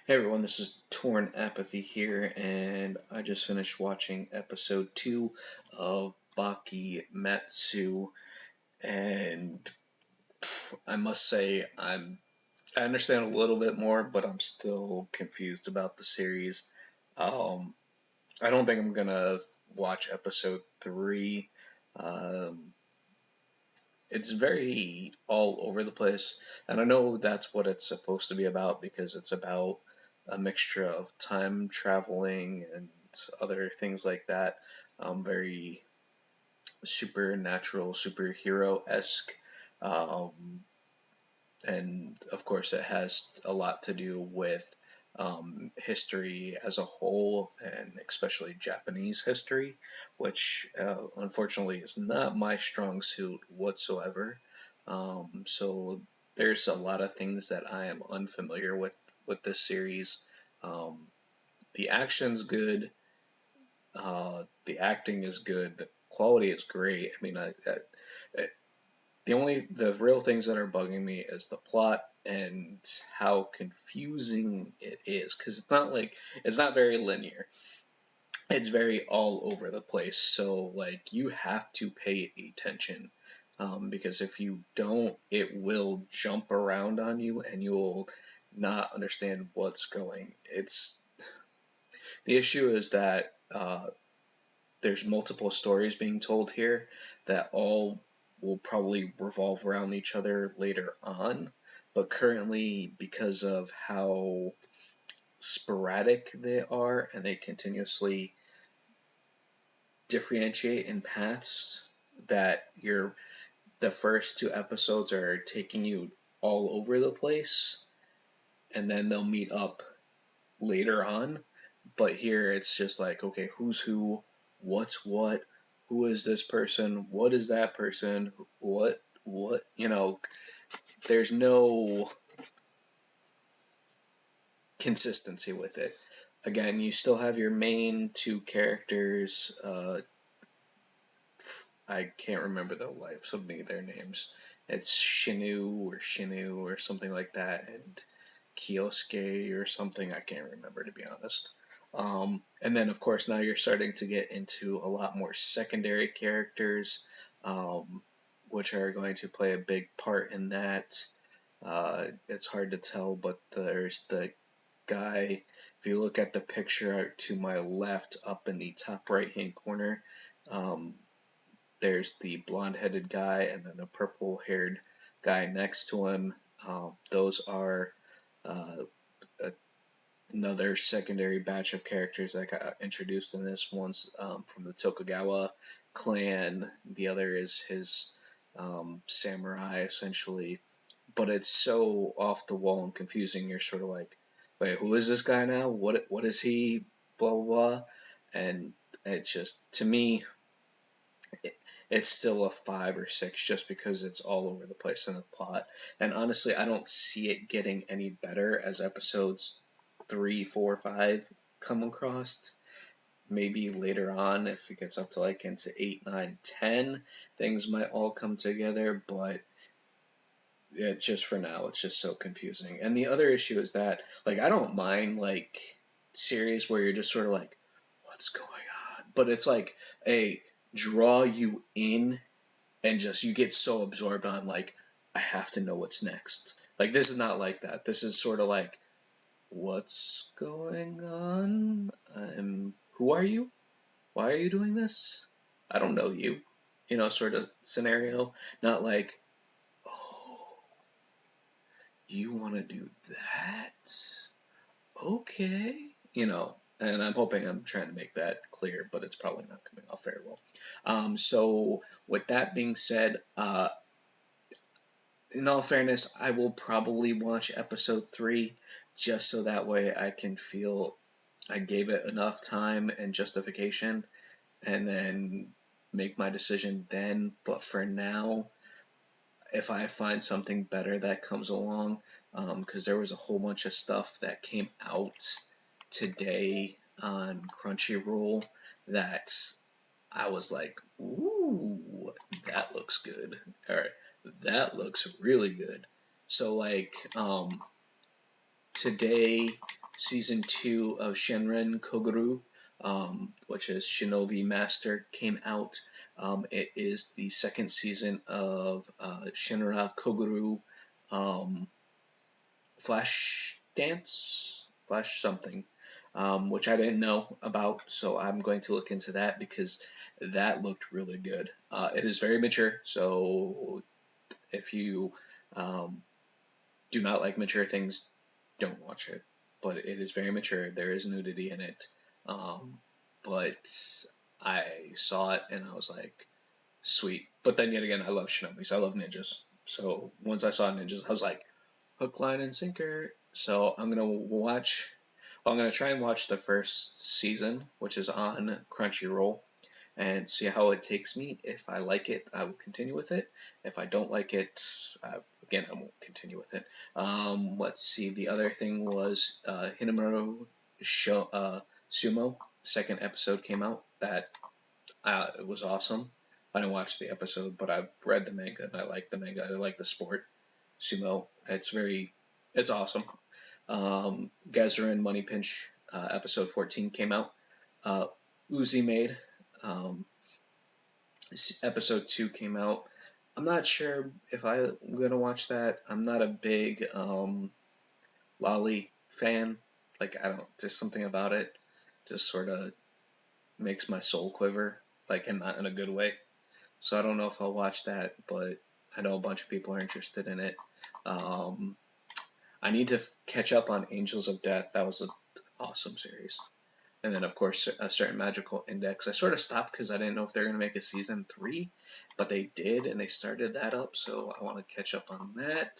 Hey everyone, this is Torn Apathy here, and I just finished watching episode 2 of Bakumatsu, and I must say I understand a little bit more, but I'm still confused about the series. Um, I don't think I'm gonna watch episode 3. Um, it's very all over the place, and I know that's what it's supposed to be about because it's about a mixture of time traveling and other things like that. Very supernatural, superhero esque, um, and of course, it has a lot to do with history as a whole, and especially Japanese history, which unfortunately is not my strong suit whatsoever. So there's a lot of things that I am unfamiliar with this series. Um, the action's good, the acting is good, the quality is great. I mean, the real things that are bugging me is the plot and how confusing it is because it's not very linear. It's very all over the place. So like you have to pay attention because if you don't, it will jump around on you and you'll not understand what's going. It's the issue is that there's multiple stories being told here that all will probably revolve around each other later on. But currently, because of how sporadic they are and they continuously differentiate in paths, that the first two episodes are taking you all over the place and then they'll meet up later on. But here it's just like, okay, who's who, what's what, who is this person, what is that person, what, there's no consistency with it. Again, you still have your main two characters. I can't remember the lives of their names. It's Shinu or something like that, and Kioske or something. I can't remember, to be honest. And then, of course, now you're starting to get into a lot more secondary characters, um, which are going to play a big part in that. It's hard to tell, but there's the guy. If you look at the picture to my left, up in the top right hand corner, um, there's the blonde headed guy and then a purple haired guy next to him. Those are uh, another secondary batch of characters that got introduced in this. One's from the Tokugawa clan, the other is his samurai, essentially. But it's so off the wall and confusing. You're sort of like, wait, who is this guy now? What is he? Blah blah blah. And it's just, to me, it's still a 5 or 6 just because it's all over the place in the plot. And honestly, I don't see it getting any better as episodes 3, 4, 5 come across. Maybe later on, if it gets up to like into 8, 9, 10, things might all come together, but just for now, it's just so confusing. And the other issue is that, like, I don't mind, like, series where you're just sort of like, what's going on? But it's like a draw you in and just you get so absorbed on like I have to know what's next. Like this is not like that. This is sort of like what's going on? Who are you? Why are you doing this? I don't know you. Sort of scenario. Not like, oh, you want to do that? Okay. And I'm hoping I'm trying to make that clear, but it's probably not coming off very well. So, with that being said, in all fairness, I will probably watch episode 3 just so that way I can feel I gave it enough time and justification and then make my decision then. But for now, if I find something better that comes along, because there was a whole bunch of stuff that came out today on Crunchyroll that I was like, ooh, that looks good. Or that looks really good. So like today season 2 of Shenren Koguru, which is Shinobi Master, came out. It is the second season of Shinra Koguru um, Flash Dance, Flash something, which I didn't know about, so I'm going to look into that because that looked really good. It is very mature, so if you um, do not like mature things, don't watch it. But it is very mature. There is nudity in it. Um, but I saw it and I was like, sweet. But then yet again, I love shinobis. I love ninjas. So once I saw ninjas, I was like, hook, line, and sinker. So I'm gonna watch. Well, I'm gonna try and watch the first season, which is on Crunchyroll, and see how it takes me. If I like it, I will continue with it. If I don't like it, again, I won't continue with it. Let's see. The other thing was Hinamaru Sumo. Second episode came out. That it was awesome. I didn't watch the episode, but I've read the manga and I like the manga. I like the sport sumo. It's awesome. Gazarin Money Pinch episode 14 came out. Uh, Uzi made um, episode 2 came out. I'm not sure if I'm gonna watch that. I'm not a big Lolly fan. Like I don't, just something about it just sort of makes my soul quiver, like and not in a good way. So I don't know if I'll watch that, but I know a bunch of people are interested in it. Um, I need to catch up on Angels of Death. That was an awesome series. And then, of course, a certain magical index. I sort of stopped because I didn't know if they were going to make a season 3, but they did, and they started that up, so I want to catch up on that.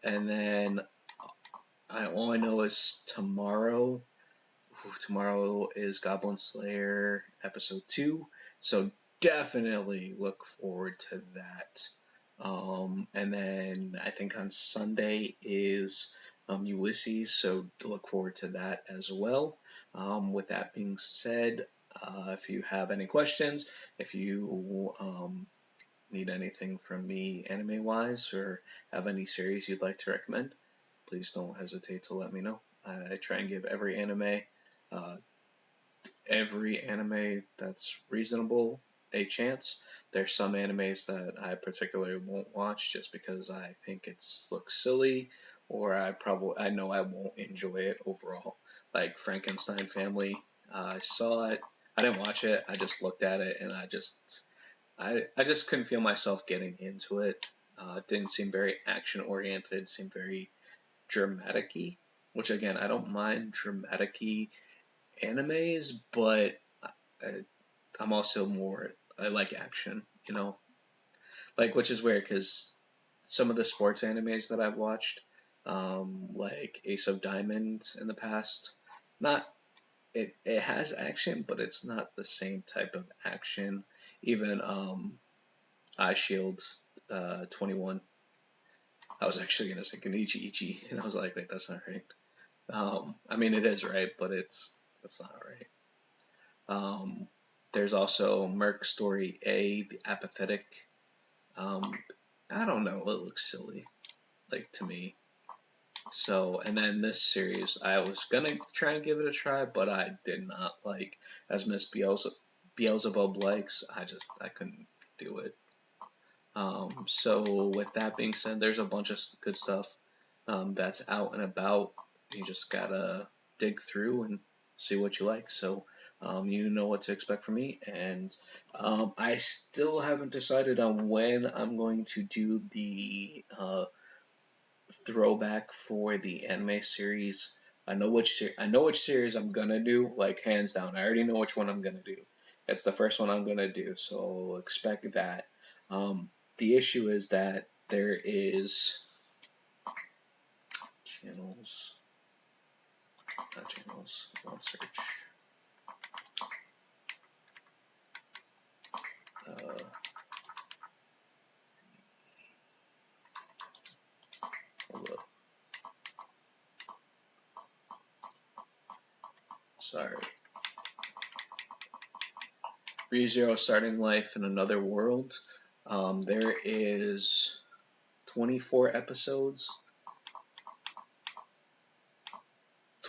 And then all I know is tomorrow. Tomorrow is Goblin Slayer episode 2, so definitely look forward to that. And then I think on Sunday is Ulysses, so look forward to that as well. With that being said, if you have any questions, if you need anything from me anime wise, or have any series you'd like to recommend, please don't hesitate to let me know. I try and give uh, every anime that's reasonable a chance. There's some animes that I particularly won't watch just because I think it looks silly, or I know I won't enjoy it overall. Like Frankenstein Family, I saw it. I didn't watch it. I just looked at it and I just couldn't feel myself getting into it. It didn't seem very action oriented. Seemed very dramaticy, which again I don't mind dramaticy animes, but I, I'm also more I like action, like which is weird because some of the sports animes that I've watched, like Ace of Diamonds in the past, not it has action, but it's not the same type of action. Even Eye Shield 21. I was actually gonna say Genichi Ichi, and I was like, wait, that's not right. I mean, it is right, but that's not right. Um, there's also Merc Story A, The Apathetic. Um, I don't know, it looks silly, like to me. So, and then this series, I was gonna try and give it a try, but I did not like, as Miss Beelzebub likes, I couldn't do it. So with that being said, there's a bunch of good stuff that's out and about. You just gotta dig through and see what you like. So you know what to expect from me, and I still haven't decided on when I'm going to do the throwback for the anime series. I know which series I'm gonna do, like hands down. I already know which one I'm gonna do. It's the first one I'm gonna do, so expect that. The issue is that there is channels, not channels. I'll search. Uh, hold up. Sorry. ReZero starting life in another world. There is 24 episodes.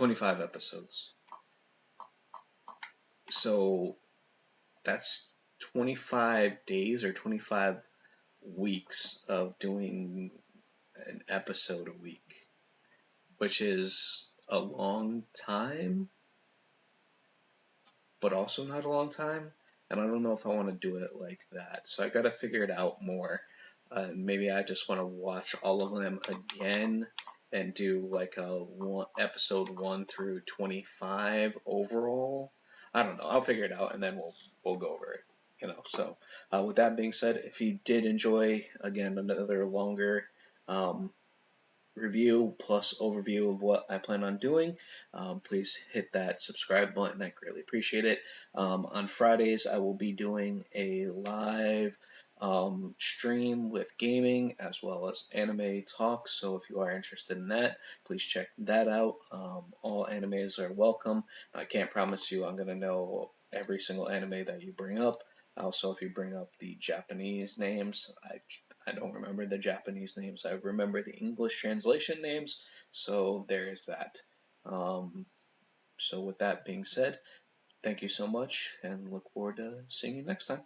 25 episodes. So that's 25 days or 25 weeks of doing an episode a week, which is a long time, but also not a long time. And I don't know if I want to do it like that. So I got to figure it out more. Maybe I just want to watch all of them again and do like a episode 1 through 25 overall. I don't know. I'll figure it out and then we'll go over it. So with that being said, if you did enjoy again another longer um, review plus overview of what I plan on doing, please hit that subscribe button. I greatly appreciate it. On Fridays, I will be doing a live stream with gaming as well as anime talks. So if you are interested in that, please check that out. All animes are welcome. I can't promise you I'm going to know every single anime that you bring up. Also, if you bring up the Japanese names, I don't remember the Japanese names. I remember the English translation names. So there is that. Um, so with that being said, thank you so much and look forward to seeing you next time.